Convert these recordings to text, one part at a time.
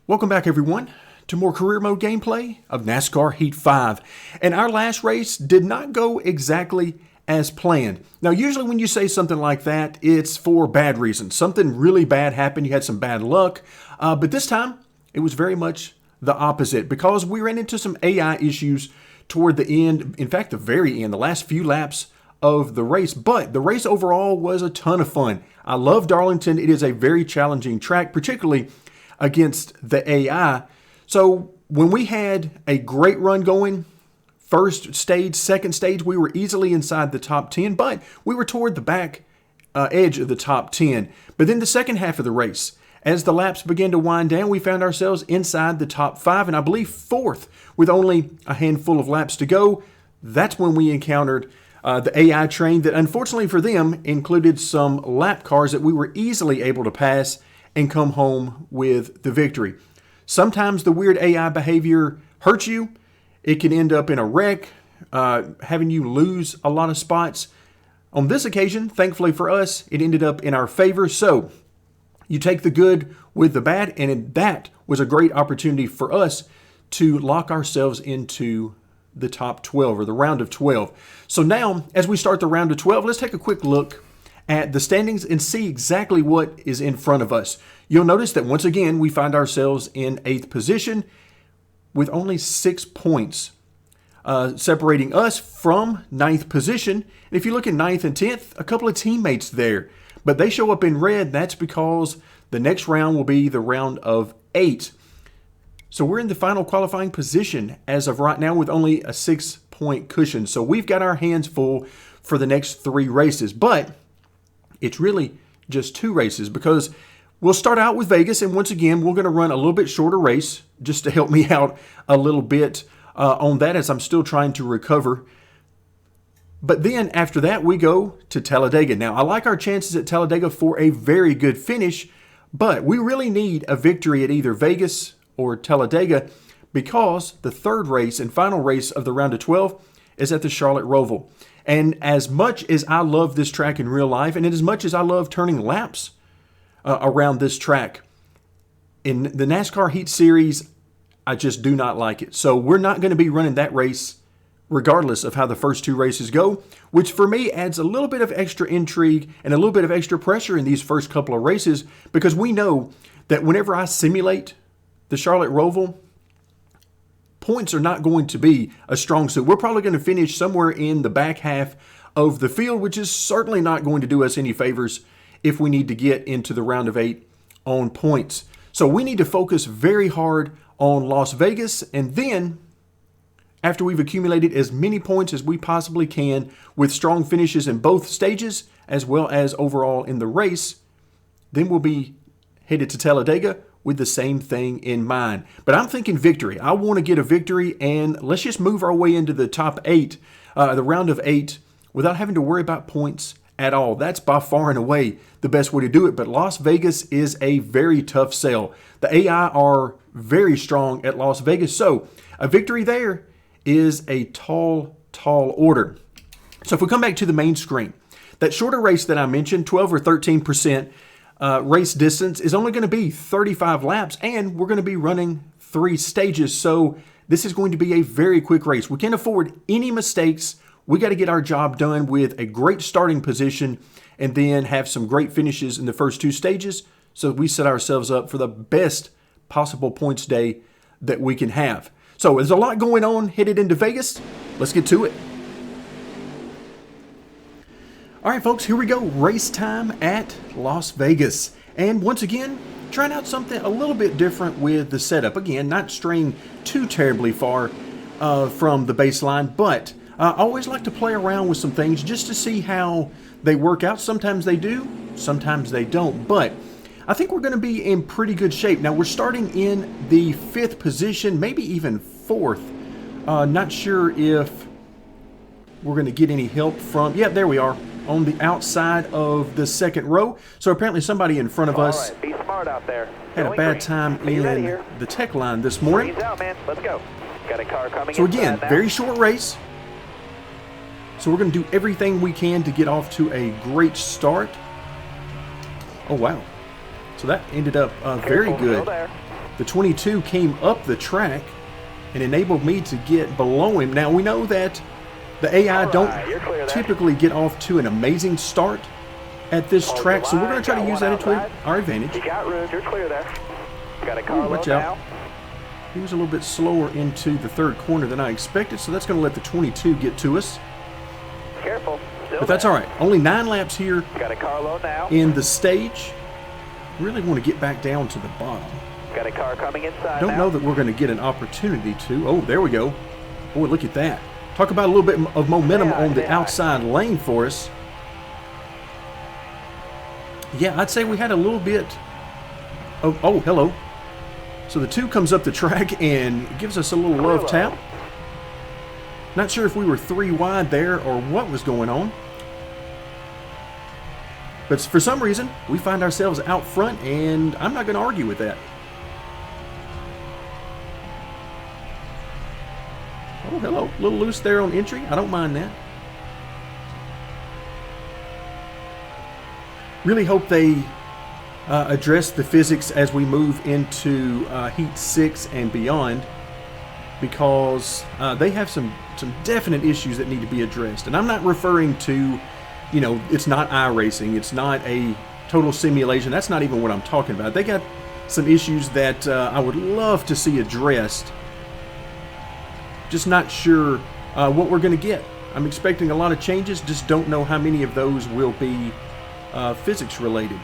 Welcome back, everyone, to more career mode gameplay of NASCAR Heat 5. And our last race did not go exactly as planned. Now, usually when you say something like that, it's for bad reasons. Something really bad happened, you had some bad luck. But this time, it was very much the opposite because we ran into some AI issues toward the end. In fact, the very end, the last few laps of the race. But the race overall was a ton of fun. I love Darlington. It is a very challenging track, particularly against the AI. So when we had a great run going, first stage, second stage, we were easily inside the top 10, but we were toward the back edge of the top 10. But then the second half of the race, as the laps began to wind down, we found ourselves inside the top 5, and I believe fourth with only a handful of laps to go. That's when we encountered the AI train that, unfortunately for them, included some lap cars that we were easily able to pass and come home with the victory. Sometimes the weird AI behavior hurts you. It can end up in a wreck, having you lose a lot of spots. On this occasion, thankfully for us, it ended up in our favor. So you take the good with the bad, and that was a great opportunity for us to lock ourselves into the top 12 or the round of 12. So now, as we start the round of 12, let's take a quick look at the standings and see exactly what is in front of us. You'll notice that once again, we find ourselves in 8th position with only 6 points separating us from 9th position. And if you look at 9th and 10th, a couple of teammates there, but they show up in red. That's because the next round will be the round of 8. So we're in the final qualifying position as of right now with only a 6-point cushion. So we've got our hands full for the next 3 races, but it's really just 2 races because we'll start out with Vegas, and once again, we're going to run a little bit shorter race just to help me out a little bit on that as I'm still trying to recover. But then after that, we go to Talladega. Now, I like our chances at Talladega for a very good finish, but we really need a victory at either Vegas or Talladega because the third race and final race of the round of 12 is at the Charlotte Roval. And as much as I love this track in real life, and as much as I love turning laps around this track, in the NASCAR Heat Series, I just do not like it. So we're not going to be running that race regardless of how the first 2 races go, which for me adds a little bit of extra intrigue and a little bit of extra pressure in these first couple of races because we know that whenever I simulate the Charlotte Roval, points are not going to be a strong suit. We're probably going to finish somewhere in the back half of the field, which is certainly not going to do us any favors if we need to get into the round of 8 on points. So we need to focus very hard on Las Vegas, and then after we've accumulated as many points as we possibly can with strong finishes in both stages as well as overall in the race, then we'll be headed to Talladega with the same thing in mind. But I'm thinking victory. I want to get a victory, and let's just move our way into the top 8, the round of 8, without having to worry about points at all. That's by far and away the best way to do it. But Las Vegas is a very tough sell. The AI are very strong at Las Vegas, so a victory there is a tall, tall order. So if we come back to the main screen, that shorter race that I mentioned, 12 or 13%, race distance is only going to be 35 laps, and we're going to be running 3 stages. So this is going to be a very quick race. We can't afford any mistakes. We got to get our job done with a great starting position and then have some great finishes in the first 2 stages so we set ourselves up for the best possible points day that we can have. So there's a lot going on headed into Vegas. Let's get to it. All right, folks, here we go. Race time at Las Vegas. And once again, trying out something a little bit different with the setup. Again, not straying too terribly far from the baseline, but I always like to play around with some things just to see how they work out. Sometimes they do, sometimes they don't. But I think we're going to be in pretty good shape. Now, we're starting in the 5th position, maybe even 4th. Not sure if we're going to get any help from... Yeah, there we are, on the outside of the 2nd row. So apparently somebody in front of us be smart out there. had a bad time in the tech line this morning. Freeze out, man. Let's go. Got a car coming So again, now. very short race. So we're going to do everything we can to get off to a great start. Oh, wow. So that ended up very good the 22 came up the track and enabled me to get below him. Now, we know that the AI don't typically get off to an amazing start at this track, so we're going to try to use that to our advantage. You got room. You're clear there. Got a car Watch low out. now. He was a little bit slower into the third corner than I expected, so that's going to let the 22 get to us. Careful. Still But that's all right. Only 9 laps here Got a car low now. in the stage. Really want to get back down to the bottom. Got a car coming inside Don't now. know that we're going to get an opportunity to. Oh, there we go. Boy, look at that. Talk about a little bit of momentum on the outside lane for us. Yeah, I'd say we had a little bit of... Oh, hello. So the 2 comes up the track and gives us a little love tap. Not sure if we were 3 wide there or what was going on. But for some reason, we find ourselves out front, and I'm not going to argue with that. Oh, hello. A little loose there on entry. I don't mind that. Really hope they address the physics as we move into Heat 6 and beyond, because they have some definite issues that need to be addressed. And I'm not referring to, you know, it's not iRacing, it's not a total simulation. That's not even what I'm talking about. They got some issues that I would love to see addressed. Just not sure what we're going to get. I'm expecting a lot of changes, just don't know how many of those will be physics related.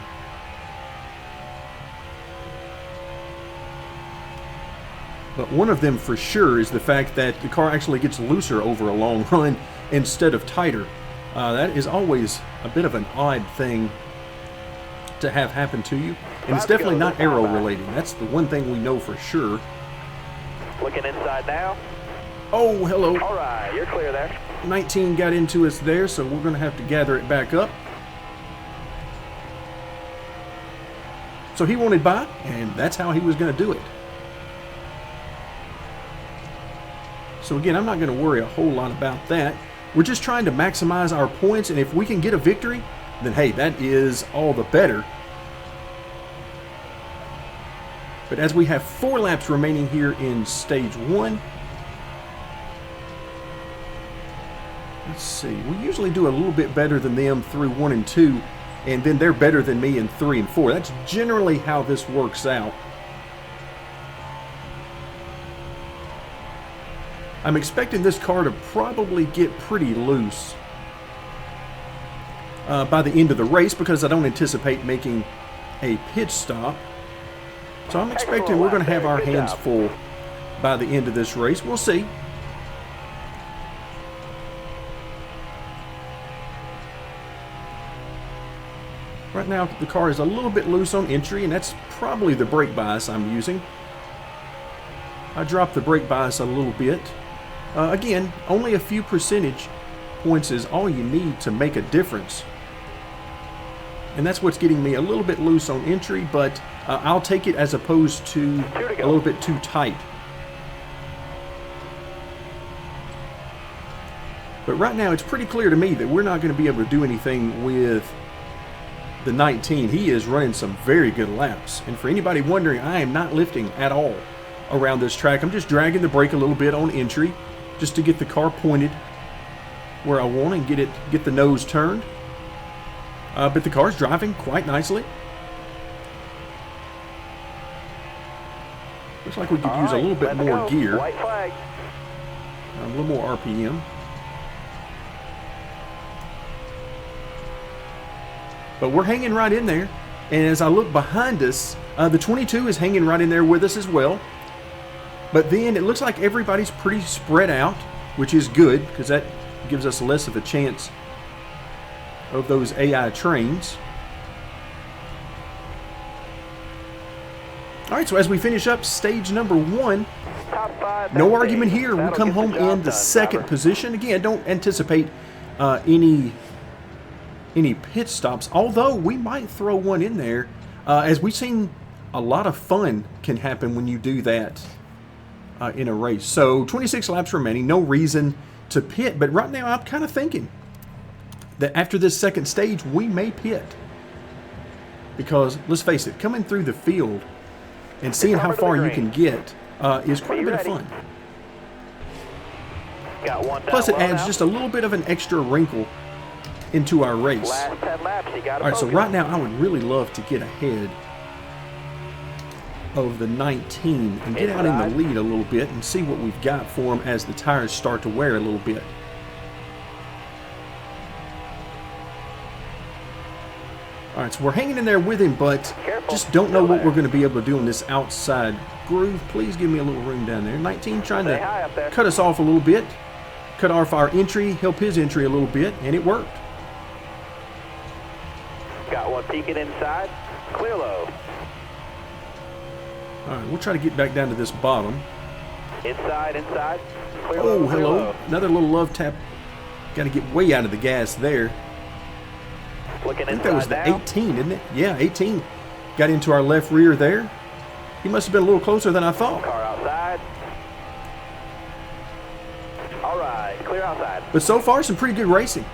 But one of them for sure is the fact that the car actually gets looser over a long run instead of tighter. That is always a bit of an odd thing to have happen to you. And it's definitely not aero related. That's the one thing we know for sure. Looking inside now. Oh, hello. All right, you're clear there. 19 got into us there, so we're going to have to gather it back up. So he wanted by, and that's how he was going to do it. So again, I'm not going to worry a whole lot about that. We're just trying to maximize our points, and if we can get a victory, then hey, that is all the better. But as we have 4 laps remaining here in stage 1, let's see, we usually do a little bit better than them through 1 and 2, and then they're better than me in 3 and 4. That's generally how this works out. I'm expecting this car to probably get pretty loose by the end of the race, because I don't anticipate making a pit stop. So I'm expecting we're going to have our hands full by the end of this race. We'll see. Right now the car is a little bit loose on entry, and that's probably the brake bias I'm using. I dropped the brake bias a little bit. Again, only a few percentage points is all you need to make a difference. And that's what's getting me a little bit loose on entry, but I'll take it as opposed to a little bit too tight. But right now it's pretty clear to me that we're not going to be able to do anything with the 19. He is running some very good laps. And for anybody wondering, I am not lifting at all around this track. I'm just dragging the brake a little bit on entry, just to get the car pointed where I want and get the nose turned. But the car's driving quite nicely. Looks like we could use a little bit more gear. White flag. A little more RPM. But we're hanging right in there. And as I look behind us, the 22 is hanging right in there with us as well. But then it looks like everybody's pretty spread out, which is good, because that gives us less of a chance of those AI trains. All right, so as we finish up stage number 1, Top 5. no argument here. We'll come home in the second position. Again, don't anticipate any pit stops, although we might throw one in there. As we've seen, a lot of fun can happen when you do that in a race. So 26 laps remaining, no reason to pit, but right now I'm kind of thinking that after this second stage we may pit, because let's face it, coming through the field and seeing how far you can get is quite a bit of ready. fun. Got one down Plus, it low adds now. just a little bit of an extra wrinkle into our race. Last 10 laps, you got to All right, so focus. right now I would really love to get ahead of the 19 and get out in the lead a little bit and see what we've got for them as the tires start to wear a little bit. All right, so we're hanging in there with him, but Careful. just don't know Still what there. we're going to be able to do in this outside groove. Please give me a little room down there. 19 trying Stay high to up there. cut us off a little bit, cut off our entry, help his entry a little bit, and it worked. Got one peeking inside. Clear low. All right, we'll try to get back down to this bottom. Inside, inside. Clear Oh, low, clear hello. low. Another little love tap. Got to get way out of the gas there. Looking I think inside that was the now. 18, isn't it? Yeah, 18. Got into our left rear there. He must have been a little closer than I thought. Car outside. All right, clear outside. But so far, some pretty good racing.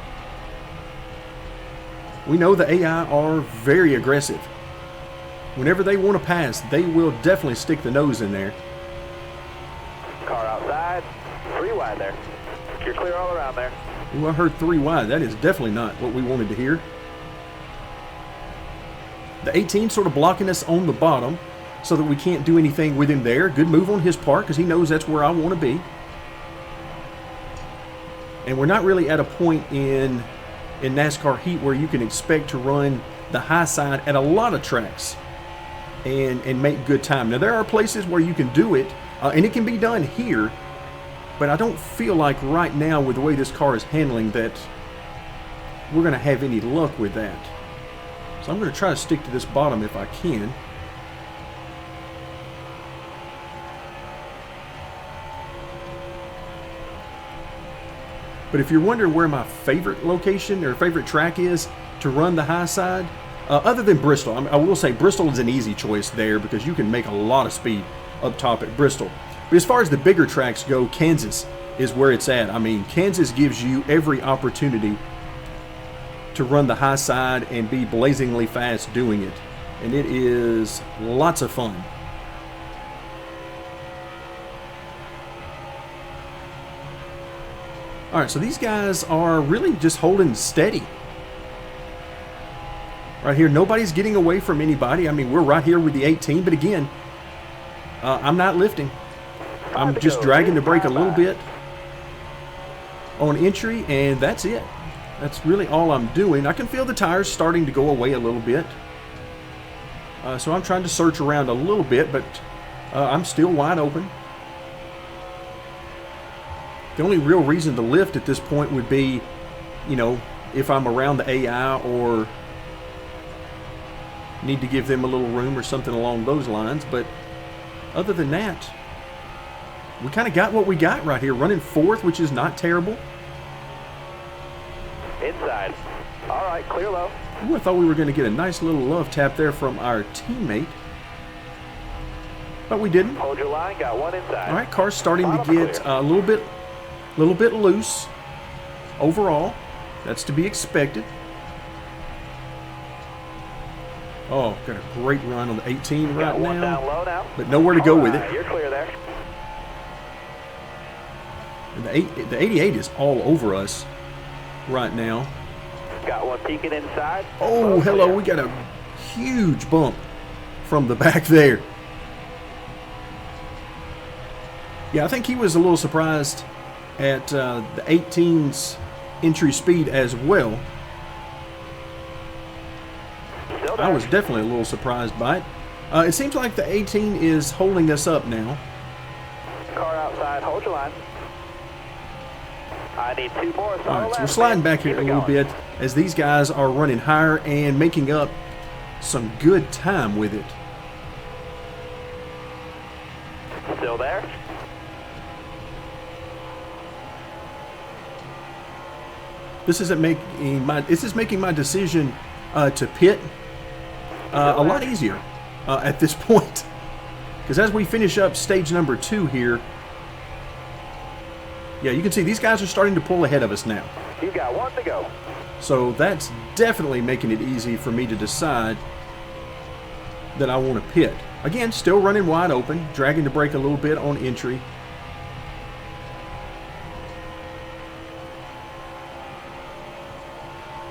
We know the AI are very aggressive. Whenever they want to pass, they will definitely stick the nose in there. Car outside. 3 wide there. You're clear all around there. Ooh, I heard 3 wide. That is definitely not what we wanted to hear. The 18 sort of blocking us on the bottom so that we can't do anything with him there. Good move on his part because he knows that's where I want to be. And we're not really at a point in NASCAR Heat where you can expect to run the high side at a lot of tracks and make good time. Now, there are places where you can do it, and it can be done here, but I don't feel like right now with the way this car is handling that we're going to have any luck with that. So I'm going to try to stick to this bottom if I can. But if you're wondering where my favorite location or favorite track is to run the high side, other than Bristol, I will say Bristol is an easy choice there because you can make a lot of speed up top at Bristol. But as far as the bigger tracks go, Kansas is where it's at. I mean, Kansas gives you every opportunity to run the high side and be blazingly fast doing it. And it is lots of fun. All right, so these guys are really just holding steady. Right here, nobody's getting away from anybody. I mean, we're right here with the 18, but again, I'm not lifting. I'm just dragging the brake a little bit on entry, and that's it. That's really all I'm doing. I can feel the tires starting to go away a little bit. So I'm trying to search around a little bit, but I'm still wide open. The only real reason to lift at this point would be, you know, if I'm around the AI or need to give them a little room or something along those lines. But other than that, we kind of got what we got right here. Running 4th, which is not terrible. Inside. All right, clear low. Ooh, I thought we were going to get a nice little love tap there from our teammate. But we didn't. Hold your line, got one inside. All right, car's starting to Bottom get clear. a little bit loose overall. That's to be expected. Oh, got a great run on the 18 right Got one down now, low now. but nowhere to go All with right, it. You're clear there. And the 88 is all over us right now. Got one peeking inside. Oh, Both hello, clear. we got a huge bump from the back there. Yeah, I think he was a little surprised at the 18's entry speed as well. Still I there. was definitely a little surprised by it. It seems like the 18 is holding us up now. Car outside, hold your line. I need 2 more. All right, so we're sliding back here a little bit as these guys are running higher and making up some good time with it. Still there. This is making my decision to pit a lot easier at this point. Because as we finish up stage number 2 here, yeah, you can see these guys are starting to pull ahead of us now. You got 1 to go. So that's definitely making it easy for me to decide that I want to pit. Again, still running wide open, dragging the brake a little bit on entry.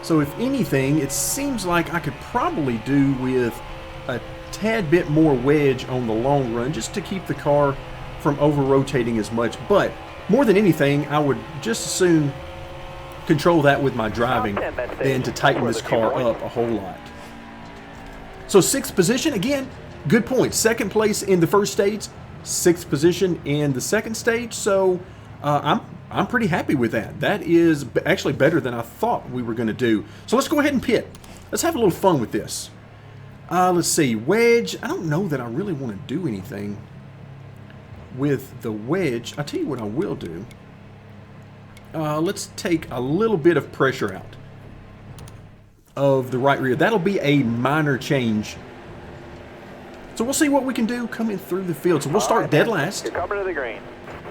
So if anything, it seems like I could probably do with a tad bit more wedge on the long run just to keep the car from over-rotating as much. But more than anything, I would just as soon control that with my driving than to tighten this car up a whole lot. So 6th position, again, good point. 2nd place in the first stage, 6th position in the second stage. So I'm pretty happy with that. That is actually better than I thought we were going to do. So let's go ahead and pit. Let's have a little fun with this. Let's see, wedge. I don't know that I really want to do anything with the wedge. I'll tell you what I will do. Let's take a little bit of pressure out of the right rear. That'll be a minor change. So we'll see what we can do coming through the field. So we'll start dead last. You're coming to the green.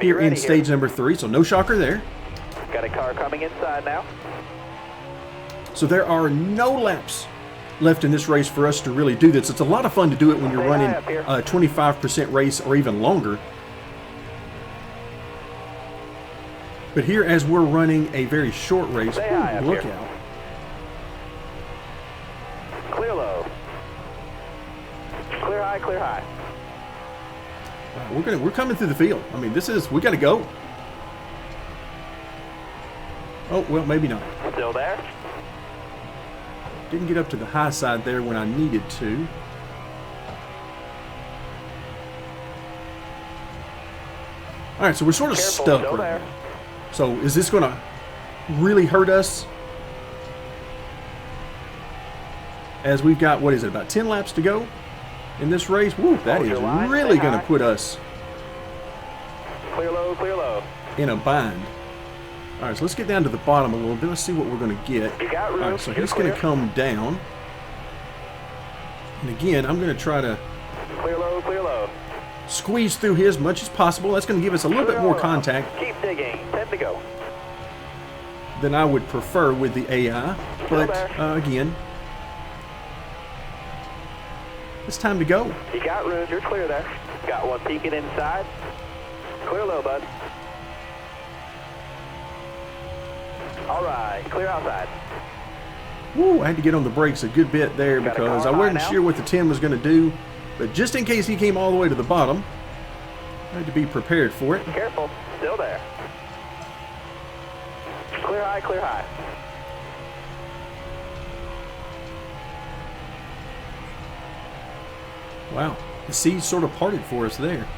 Here in stage number 3, so no shocker there. Got a car coming inside now. So there are no laps left in this race for us to really do this. It's a lot of fun to do it when you're running a 25% race or even longer. But here, as we're running a very short race, look out. Clear low. Clear high, clear high. We're coming through the field. I mean, we got to go. Oh, well, maybe not. Still there? Didn't get up to the high side there when I needed to. All right, so we're sort of stuck right now. So is this going to really hurt us? As we've got, what is it, about 10 laps to go in this race? Woo, that is really going to put us clear low in a bind. All right, so let's get down to the bottom a little bit. Let's see what we're going to get. All right, so he's going to come down. And again, I'm going to try to clear low. Squeeze through here as much as possible. That's going to give us a little bit more contact. Keep digging. 10 to go. Than I would prefer with the AI. But again, it's time to go. You got room. You're clear there. Got one peeking inside. Clear low, bud. All right. Clear outside. Woo, I had to get on the brakes a good bit there because I wasn't sure what the 10 was going to do. But just in case he came all the way to the bottom, I had to be prepared for it. Careful. Still there. Clear high, clear high. Wow. The sea sort of parted for us there.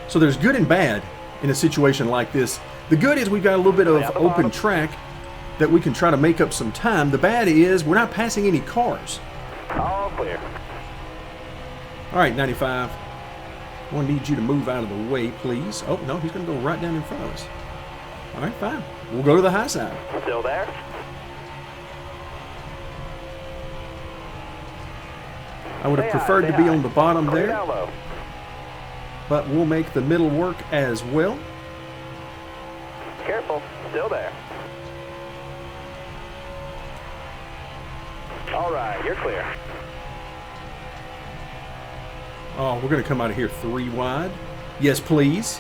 So there's good and bad in a situation like this. The good is we've got a little bit of open track that we can try to make up some time. The bad is we're not passing any cars. All clear. All right, 95. I'm going to need you to move out of the way, please. Oh, no, he's going to go right down in front of us. All right, fine. We'll go to the high side. Still there? I would have preferred to be on the bottom there, but we'll make the middle work as well. Careful. Still there. All right, you're clear. Oh, we're going to come out of here 3 wide. Yes, please.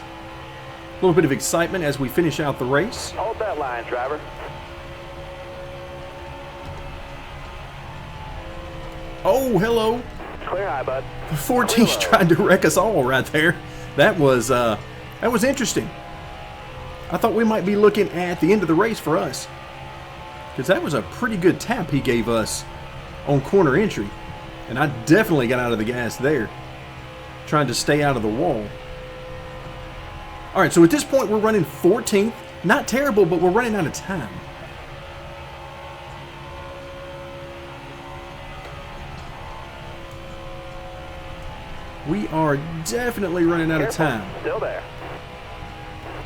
A little bit of excitement as we finish out the race. Hold that line, driver. Oh, hello. Clear high, bud. The 14's trying to wreck us all right there. That was interesting. I thought we might be looking at the end of the race for us, because that was a pretty good tap he gave us on corner entry. And I definitely got out of the gas there, trying to stay out of the wall. All right, so at this point, we're running 14th. Not terrible, but we're running out of time. We are definitely running out of time. Still there.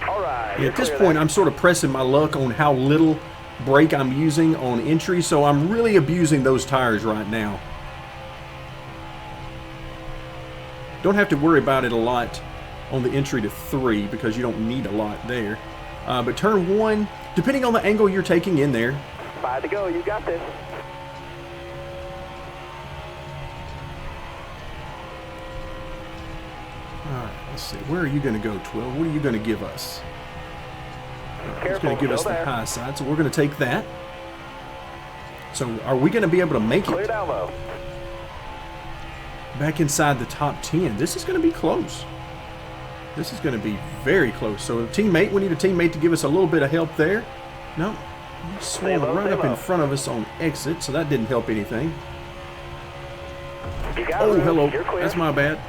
All right. Yeah, at this point, I'm sort of pressing my luck on how little brake I'm using on entry, so I'm really abusing those tires right now. Don't have to worry about it a lot on the entry to 3 because you don't need a lot there. But turn 1, depending on the angle you're taking in there. 5 to go. You got this. All right, let's see. Where are you going to go, 12? What are you going to give us? It's going to give us the high side, so we're going to take that. So are we going to be able to make Clear it down low. back inside the top 10? This is going to be close. This is going to be very close. So a teammate, we need a teammate to give us a little bit of help there. No, he swung right up in front of us on exit, so that didn't help anything. Oh, hello. That's my bad.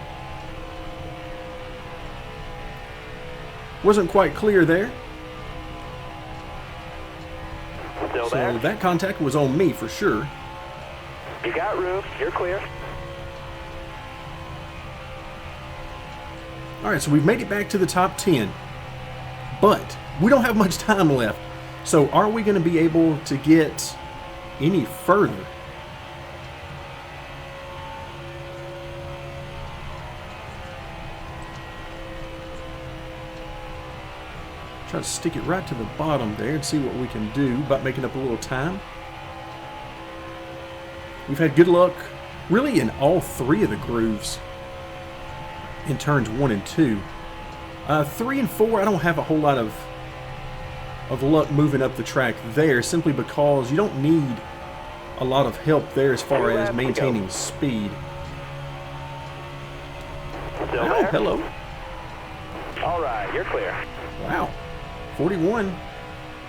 Wasn't quite clear there. Still So there. that contact was on me for sure. You got room. You're clear. All right, so we've made it back to the top 10, but we don't have much time left. So are we going to be able to get any further? Try to stick it right to the bottom there and see what we can do about making up a little time. We've had good luck really in all three of the grooves in turns 1 and 2. 3 and 4, I don't have a whole lot of luck moving up the track there, simply because you don't need a lot of help there as far as maintaining speed. Still Oh, there. hello. All right, you're clear. Wow. 41.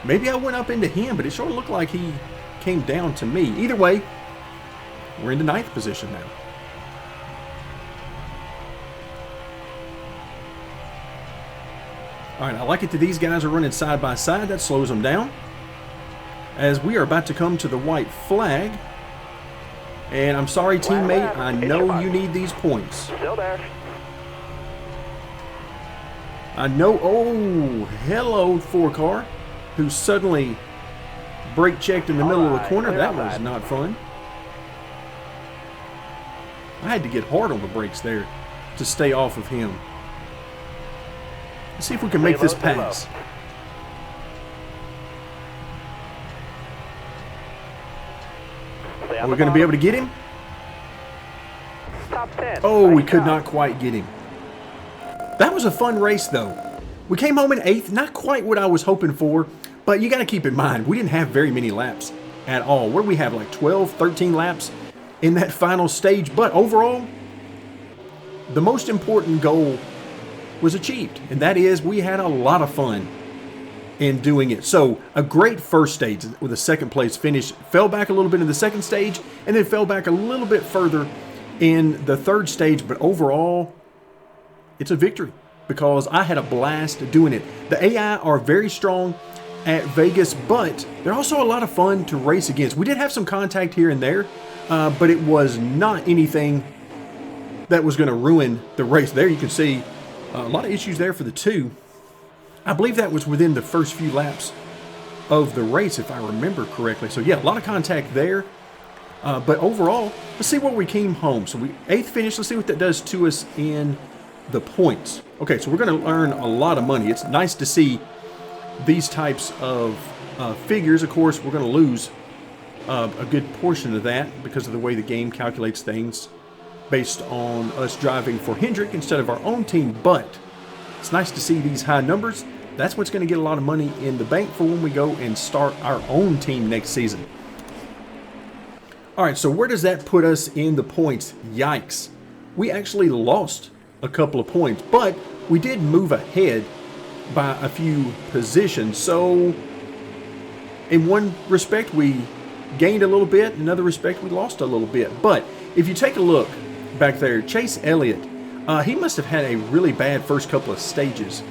Maybe I went up into him, but it sure looked like he came down to me. Either way, we're into 9th position now. All right, I like it that these guys are running side by side. That slows them down. As we are about to come to the white flag. And I'm sorry, teammate, I know you need these points. Still there. I know. Oh, hello, 4-car, who suddenly brake checked in the middle of the corner. That was not fun. I had to get hard on the brakes there to stay off of him. Let's see if we can make this pass. Are we going to be able to get him? Top 10. Oh, we could not quite get him. That was a fun race, though. We came home in 8th, not quite what I was hoping for, but you got to keep in mind, we didn't have very many laps at all. Where we have like 12, 13 laps in that final stage, but overall, the most important goal was achieved, and that is we had a lot of fun in doing it. So a great first stage with a second place finish, fell back a little bit in the second stage, and then fell back a little bit further in the third stage, but overall, it's a victory because I had a blast doing it. The AI are very strong at Vegas, but they're also a lot of fun to race against. We did have some contact here and there, but it was not anything that was going to ruin the race. There you can see a lot of issues there for the 2. I believe that was within the first few laps of the race, if I remember correctly. So yeah, a lot of contact there. But overall, let's see where we came home. So we 8th finish. Let's see what that does to us in the points. Okay, so we're going to earn a lot of money. It's nice to see these types of figures. Of course, we're going to lose a good portion of that because of the way the game calculates things based on us driving for Hendrick instead of our own team. But it's nice to see these high numbers. That's what's going to get a lot of money in the bank for when we go and start our own team next season. All right, so where does that put us in the points? Yikes. We actually lost a couple of points, but we did move ahead by a few positions. So in one respect, we gained a little bit. In another respect, we lost a little bit. But if you take a look back there, Chase Elliott, he must have had a really bad first couple of stages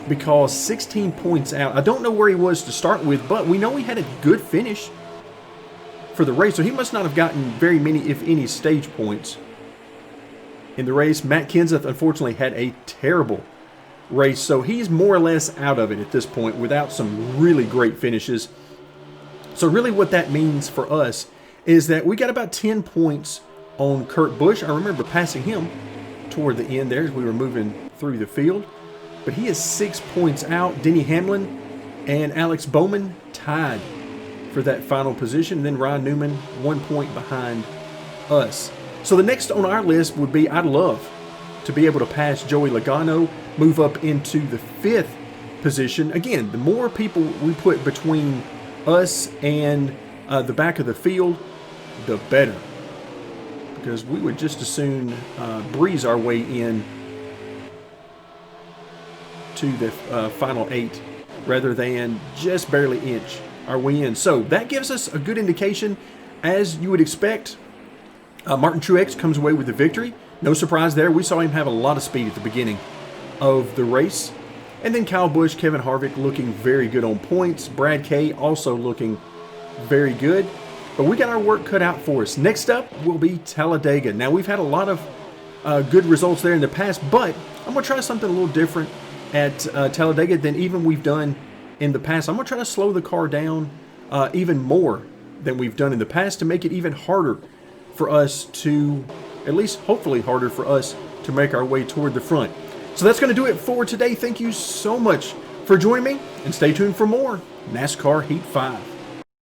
because 16 points out. I don't know where he was to start with, but we know he had a good finish for the race, so he must not have gotten very many, if any, stage points in the race. Matt Kenseth, unfortunately, had a terrible race, so he's more or less out of it at this point without some really great finishes. So really what that means for us is that we got about 10 points on Kurt Busch. I remember passing him toward the end there as we were moving through the field, but he is 6 points out. Denny Hamlin and Alex Bowman tied for that final position. And then Ryan Newman 1 point behind us. So the next on our list would be, I'd love to be able to pass Joey Logano, move up into the 5th position. Again, the more people we put between us and the back of the field, the better. Because we would just as soon breeze our way in to the final 8 rather than just barely inch our way in. So that gives us a good indication. As you would expect, Martin Truex comes away with the victory. No surprise there. We saw him have a lot of speed at the beginning of the race. And then Kyle Busch, Kevin Harvick looking very good on points. Brad Kay also looking very good. But we got our work cut out for us. Next up will be Talladega. Now, we've had a lot of good results there in the past, but I'm going to try something a little different at Talladega than even we've done in the past. I'm going to try to slow the car down even more than we've done in the past to make it even harder for us to, at least hopefully harder for us to make our way toward the front. So that's going to do it for today. Thank you so much for joining me, and stay tuned for more NASCAR Heat 5.